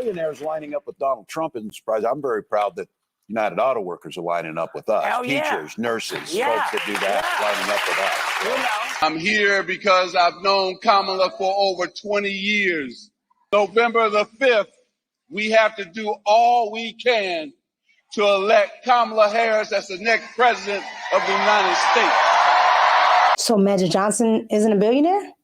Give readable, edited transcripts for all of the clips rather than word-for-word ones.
Billionaires lining up with Donald Trump isn't surprising. I'm very proud that United Auto Workers are lining up with us. Hell yeah. Teachers, nurses, folks that do that, lining up with us. You know. I'm here because I've known Kamala for over 20 years. November the 5th, we have to do all we can to elect Kamala Harris as the next president of the United States. So Magic Johnson isn't a billionaire?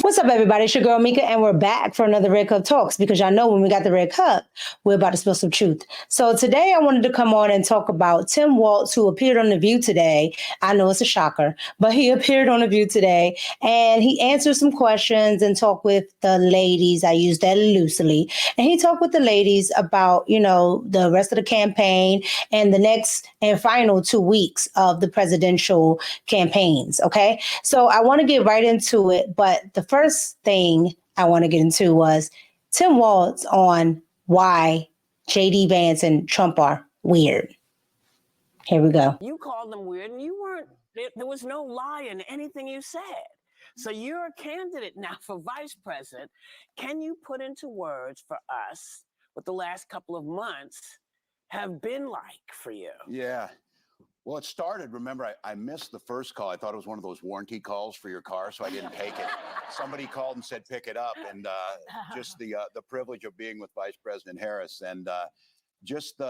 What's up, everybody? It's your girl Mika, and we're back for another Red Cup Talks, because y'all know when we got the Red Cup, we're about to spill some truth. So today I wanted to come on and talk about Tim Walz, who appeared on The View today. I know it's a shocker, but he appeared on The View today, and he answered some questions and talked with the ladies. I use that loosely. And he talked with the ladies about, you know, the rest of the campaign and the next and final 2 weeks of the presidential campaigns. Okay. So I want to get right into it. But the first thing I want to get into was Tim Walz on why JD Vance and Trump are weird. Here we go. You called them weird, and you weren't, there was no lie in anything you said. So you're a candidate now for vice president. Can you put into words for us what the last couple of months have been like for you? Yeah. Well, it started, remember, I missed the first call. I thought it was one of those warranty calls for your car, so I didn't take it. Somebody called and said, pick it up. And just the privilege of being with Vice President Harris and just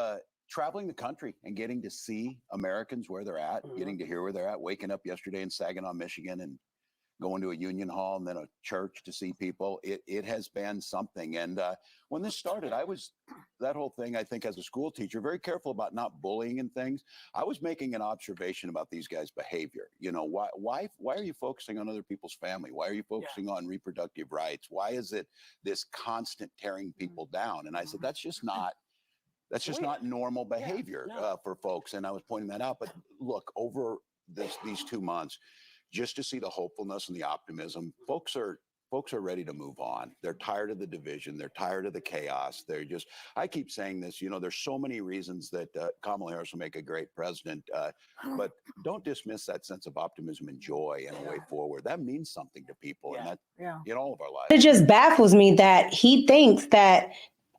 traveling the country and getting to see Americans where they're at, getting to hear where they're at, waking up yesterday in Saginaw, Michigan, and going to a union hall and then a church to see people. It has been something. And when this started, I was, that whole thing, I think as a school teacher, very careful about not bullying and things. I was making an observation about these guys' behavior. You know, why are you focusing on other people's family? Why are you focusing on reproductive rights? Why is it this constant tearing people down? And I said, that's just not normal behavior for folks. And I was pointing that out. But look, over these 2 months, just to see the hopefulness and the optimism, folks are ready to move on. They're tired of the division. They're tired of the chaos. They're just, I keep saying this, you know, there's so many reasons that Kamala Harris will make a great president, but don't dismiss that sense of optimism and joy and a way forward. That means something to people and that in all of our lives. It just baffles me that he thinks that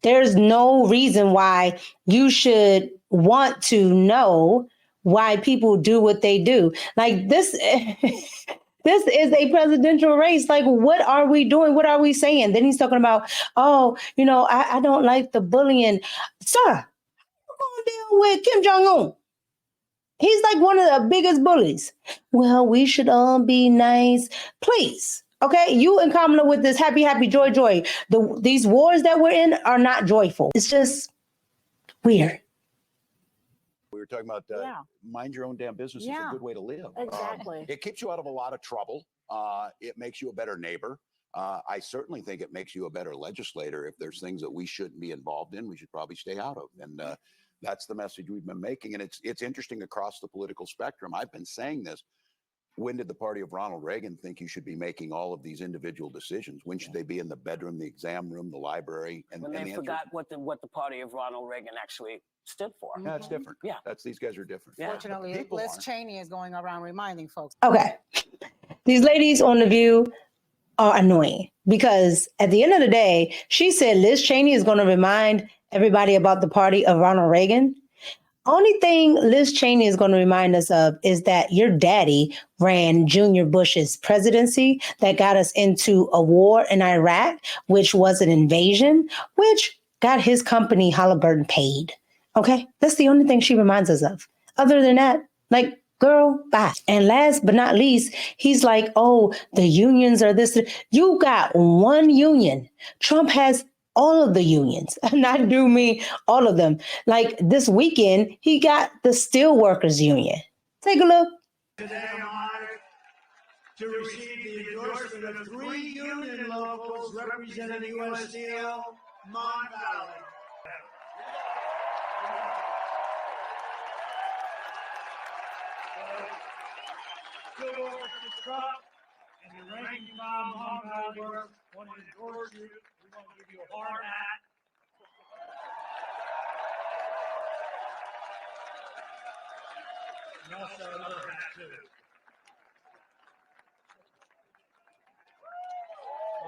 there's no reason why you should want to know why people do what they do. Like this, this is a presidential race. Like, what are we doing? What are we saying? Then he's talking about, oh, you know, I don't like the bullying. Sir, you're going to deal with Kim Jong-un. He's like one of the biggest bullies. Well, we should all be nice. Please. Okay, you and Kamala with this happy, happy, joy, joy. These wars that we're in are not joyful. It's just weird. We were talking about mind your own damn business is a good way to live. Exactly. It keeps you out of a lot of trouble. It makes you a better neighbor. I certainly think it makes you a better legislator. If there's things that we shouldn't be involved in, we should probably stay out of. And that's the message we've been making. And it's interesting across the political spectrum. I've been saying this. When did the party of Ronald Reagan think you should be making all of these individual decisions? When should they be in the bedroom, the exam room, the library? And when they forgot what the party of Ronald Reagan actually stood for. Yeah, it's different. Yeah, these guys are different. Yeah. Fortunately, Liz Cheney is going around reminding folks. Okay, these ladies on The View are annoying because at the end of the day, she said Liz Cheney is going to remind everybody about the party of Ronald Reagan. Only thing Liz Cheney is going to remind us of is that your daddy ran Junior Bush's presidency that got us into a war in Iraq, which was an invasion, which got his company Halliburton paid. Okay, that's the only thing she reminds us of. Other than that, like, girl, bye. And last but not least, he's like, oh, the unions are this. You got one union. Trump has all of the unions, not do me, all of them. Like this weekend, he got the Steelworkers Union. Take a look. Today I'm honored to receive the endorsement of 3 union locals representing U.S. Steel, Mon Valley. Steelworkers Trump and the ranking member Mon Valley work want to endorse you. We want to give you a hard hat. And also another hat too.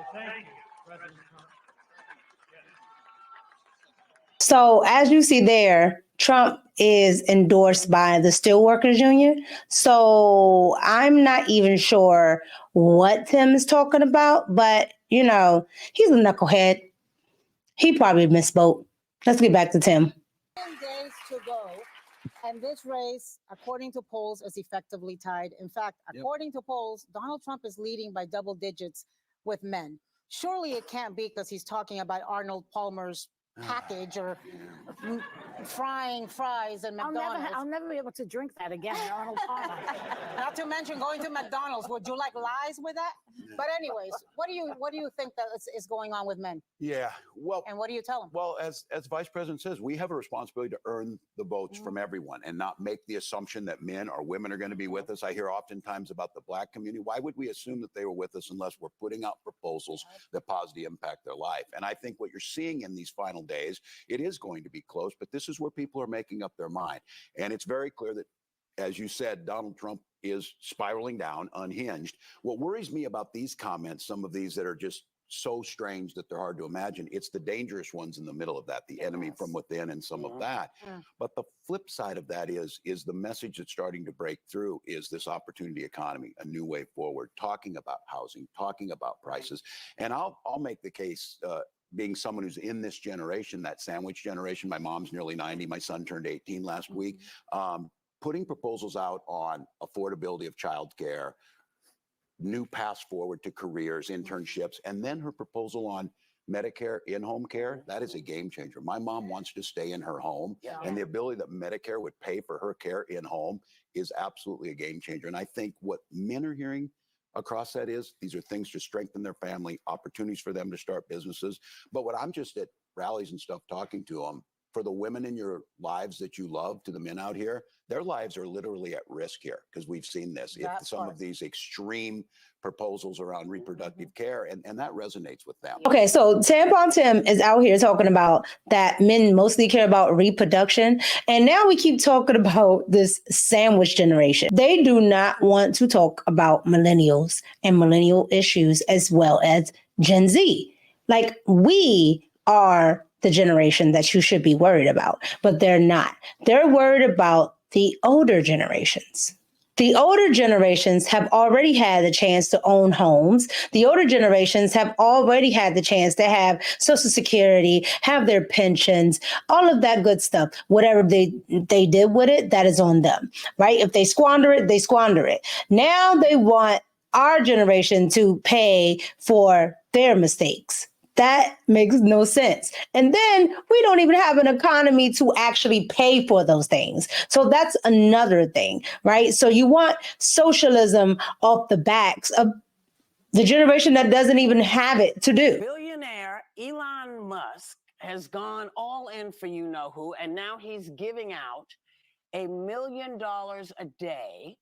Well, thank you, President Trump. So as you see there, Trump is endorsed by the Steelworkers Union. So I'm not even sure what Tim is talking about, but you know, he's a knucklehead. He probably misspoke. Let's get back to Tim. 10 days to go. And this race, according to polls, is effectively tied. In fact, according to polls, Donald Trump is leading by double digits with men. Surely it can't be because he's talking about Arnold Palmer's package or frying fries and McDonald's. I'll never be able to drink that again, Arnold Palmer. Not to mention going to McDonald's. Would you like lies with that? But anyways, what do you think that is going on with men? Yeah, well, And what do you tell them? well, as Vice President says, we have a responsibility to earn the votes from everyone and not make the assumption that men or women are going to be with us. I hear oftentimes about the Black community. Why would we assume that they were with us unless we're putting out proposals that positively impact their life? And I think what you're seeing in these final days, it is going to be close, but this is where people are making up their mind. And it's very clear that, as you said, Donald Trump is spiraling down, unhinged. What worries me about these comments, some of these that are just so strange that they're hard to imagine, it's the dangerous ones in the middle of that, the enemy from within and some of that. But the flip side of that is the message that's starting to break through is this opportunity economy, a new way forward, talking about housing, talking about prices. And I'll make the case, being someone who's in this generation, that sandwich generation. My mom's nearly 90. My son turned 18 last week. Putting proposals out on affordability of childcare, new paths forward to careers, internships, and then her proposal on Medicare in-home care, that is a game changer. My mom wants to stay in her home, and the ability that Medicare would pay for her care in-home is absolutely a game changer. And I think what men are hearing across that is these are things to strengthen their family, opportunities for them to start businesses. But what I'm just at rallies and stuff talking to them, for the women in your lives that you love, to the men out here, their lives are literally at risk here because we've seen this. Some of these extreme proposals around reproductive care, and that resonates with them. Okay, so Tampon Tim is out here talking about that men mostly care about reproduction. And now we keep talking about this sandwich generation. They do not want to talk about millennials and millennial issues as well as Gen Z. Like, we are the generation that you should be worried about, but they're not. They're worried about the older generations. The older generations have already had the chance to own homes. The older generations have already had the chance to have Social Security, have their pensions, all of that good stuff. Whatever they did with it, that is on them, right? If they squander it, they squander it. Now they want our generation to pay for their mistakes. That makes no sense. And then we don't even have an economy to actually pay for those things. So that's another thing, right? So you want socialism off the backs of the generation that doesn't even have it to do. Billionaire Elon Musk has gone all in for you know who, and now he's giving out $1 million a day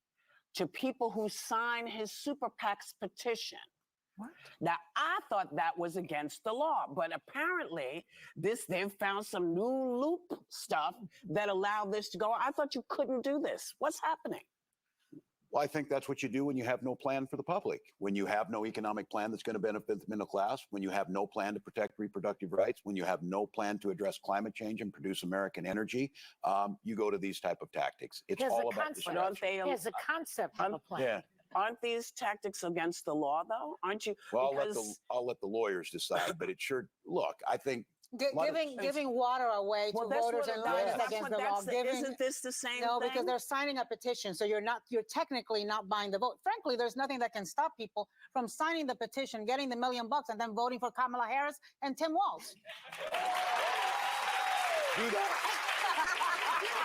to people who sign his super PAC's petition. What? Now, I thought that was against the law, but apparently they've found some new loop stuff that allow this to go. I thought you couldn't do this. What's happening? Well, I think that's what you do when you have no plan for the public, when you have no economic plan that's going to benefit the middle class, when you have no plan to protect reproductive rights, when you have no plan to address climate change and produce American energy, you go to these type of tactics. It's all about distraction. There's a concept of a plan. Yeah. Aren't these tactics against the law, though? Aren't you? Well, I'll let the lawyers decide, but it sure, look, I think Giving water away to voters in line is against the law. Isn't this the same No, thing? because they're signing a petition, so you're technically not buying the vote. Frankly, there's nothing that can stop people from signing the petition, getting the $1 million, and then voting for Kamala Harris and Tim Walz. Do that.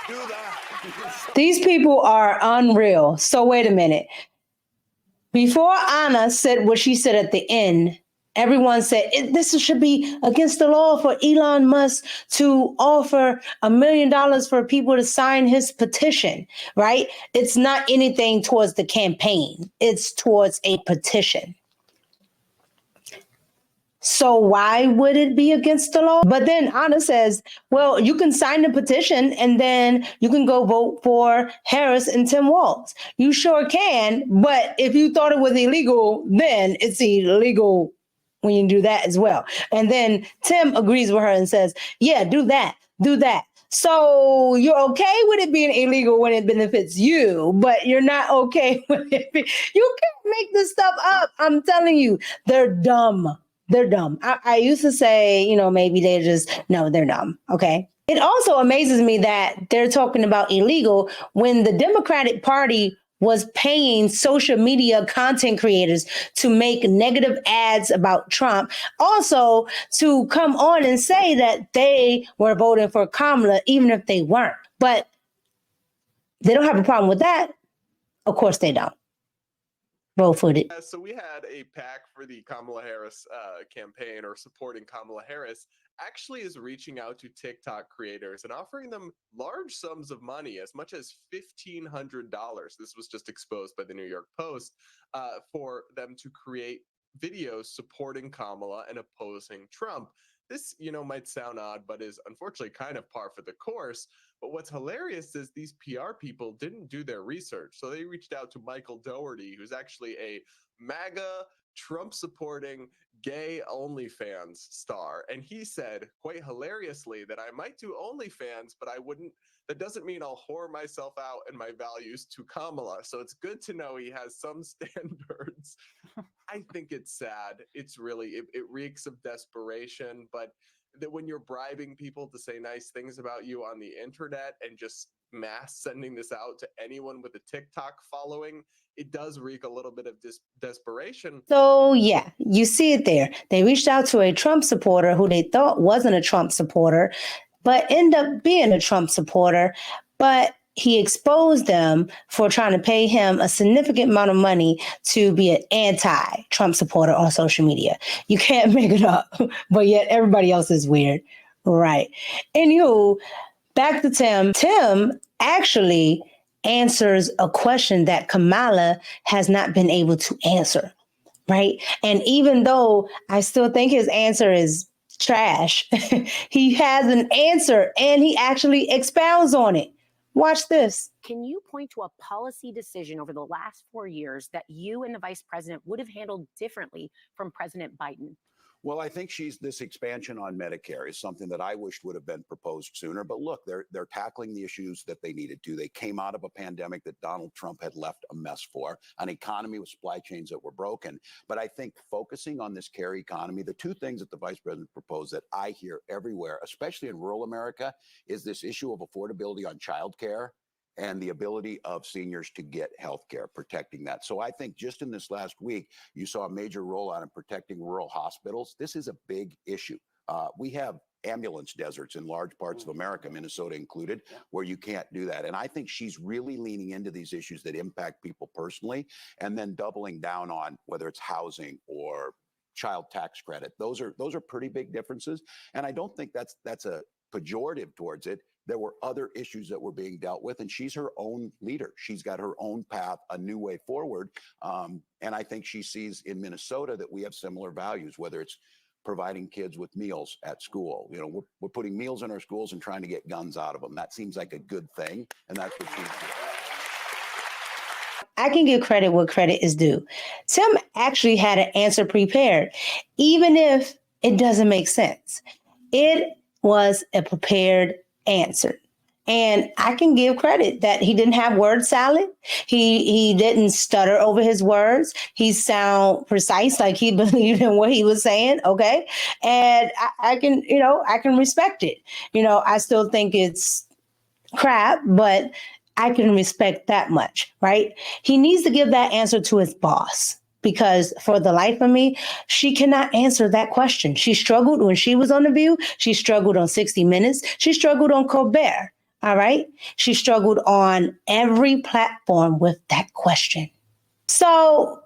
Do that. These people are unreal. So wait a minute. Before Anna said what she said at the end, everyone said this should be against the law for Elon Musk to offer $1 million for people to sign his petition, right? It's not anything towards the campaign. It's towards a petition. So why would it be against the law? But then Anna says, well, you can sign the petition and then you can go vote for Harris and Tim Walz. You sure can. But if you thought it was illegal, then it's illegal when you do that as well. And then Tim agrees with her and says, yeah, do that. So you're okay with it being illegal when it benefits you, but you're not okay with it. You can't make this stuff up. I'm telling you, they're dumb. They're dumb. I used to say, maybe they're dumb. Okay. It also amazes me that they're talking about illegal when the Democratic Party was paying social media content creators to make negative ads about Trump. Also, to come on and say that they were voting for Kamala, even if they weren't. But they don't have a problem with that. Of course they don't. Roll footage. So we had a PAC for the Kamala Harris campaign, or supporting Kamala Harris, actually is reaching out to TikTok creators and offering them large sums of money, as much as $1,500. This was just exposed by the New York Post, for them to create videos supporting Kamala and opposing Trump. This, might sound odd, but is unfortunately kind of par for the course. But what's hilarious is these PR people didn't do their research. So they reached out to Michael Dougherty, who's actually a MAGA, Trump-supporting, gay OnlyFans star. And he said, quite hilariously, that I might do OnlyFans, but that doesn't mean I'll whore myself out and my values to Kamala. So it's good to know he has some standards. I think it's sad. It's really, it reeks of desperation, but that when you're bribing people to say nice things about you on the internet and just mass sending this out to anyone with a TikTok following, it does reek a little bit of desperation. So yeah, you see it there. They reached out to a Trump supporter who they thought wasn't a Trump supporter, but ended up being a Trump supporter. But he exposed them for trying to pay him a significant amount of money to be an anti-Trump supporter on social media. You can't make it up, but yet everybody else is weird. Right. Anywho, back to Tim. Tim actually answers a question that Kamala has not been able to answer. Right. And even though I still think his answer is trash, he has an answer and he actually expounds on it. Watch this. Can you point to a policy decision over the last 4 years that you and the vice president would have handled differently from President Biden? Well, I think this expansion on Medicare is something that I wished would have been proposed sooner. But look, they're tackling the issues that they needed to. They came out of a pandemic that Donald Trump had left a mess for, an economy with supply chains that were broken. But I think focusing on this care economy, the two things that the vice president proposed that I hear everywhere, especially in rural America, is this issue of affordability on childcare and the ability of seniors to get health care, protecting that. So I think just in this last week, you saw a major rollout in protecting rural hospitals. This is a big issue. We have ambulance deserts in large parts of America, Minnesota included, where you can't do that. And I think she's really leaning into these issues that impact people personally, and then doubling down on whether it's housing or child tax credit. Those are pretty big differences. And I don't think that's a pejorative towards it. There were other issues that were being dealt with, and she's her own leader. She's got her own path, a new way forward. And I think she sees in Minnesota that we have similar values, whether it's providing kids with meals at school. We're putting meals in our schools and trying to get guns out of them. That seems like a good thing, and that's what she's doing. I can give credit where credit is due. Tim actually had an answer prepared, even if it doesn't make sense. It was a prepared answer. And I can give credit that he didn't have word salad. He didn't stutter over his words. He sound precise, like he believed in what he was saying. Okay. And I can respect it. I still think it's crap, but I can respect that much, right? He needs to give that answer to his boss. Because for the life of me, she cannot answer that question. She struggled when she was on The View. She struggled on 60 Minutes. She struggled on Colbert. All right. She struggled on every platform with that question. So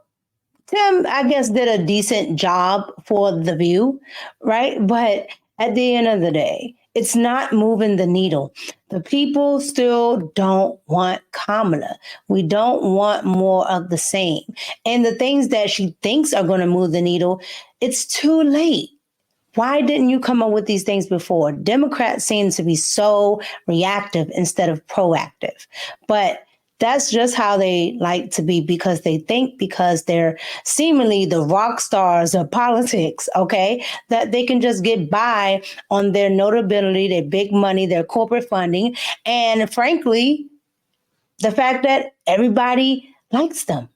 Tim, I guess, did a decent job for The View, right? But at the end of the day, it's not moving the needle. The people still don't want Kamala. We don't want more of the same. And the things that she thinks are going to move the needle, it's too late. Why didn't you come up with these things before? Democrats seem to be so reactive instead of proactive. But that's just how they like to be, because they think because they're seemingly the rock stars of politics, okay, that they can just get by on their notability, their big money, their corporate funding, and frankly, the fact that everybody likes them.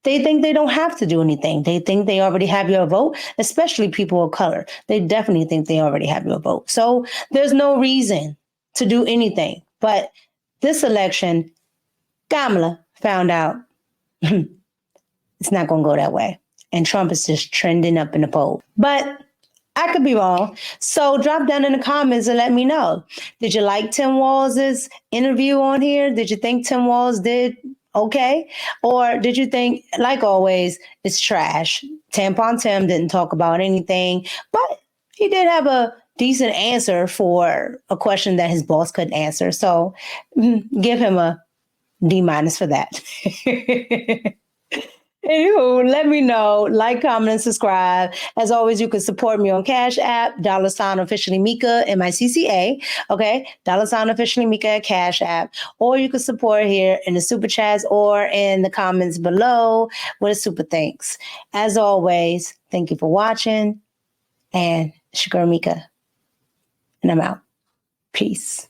They think they don't have to do anything. They think they already have your vote, especially people of color. They definitely think they already have your vote. So there's no reason to do anything. But this election, Kamala found out it's not going to go that way. And Trump is just trending up in the poll. But I could be wrong. So drop down in the comments and let me know. Did you like Tim Walz's interview on here? Did you think Tim Walz did okay? Or did you think, like always, it's trash? Tampon Tim didn't talk about anything, but he did have a decent answer for a question that his boss couldn't answer. So give him a D- for that. Anywho, let me know. Like, comment, and subscribe. As always, you can support me on Cash App, $officially Micca, MICCA. Okay, $officially Micca at Cash App. Or you can support here in the super chats or in the comments below with a super thanks. As always, thank you for watching. And it's your girl Micca. And I'm out. Peace.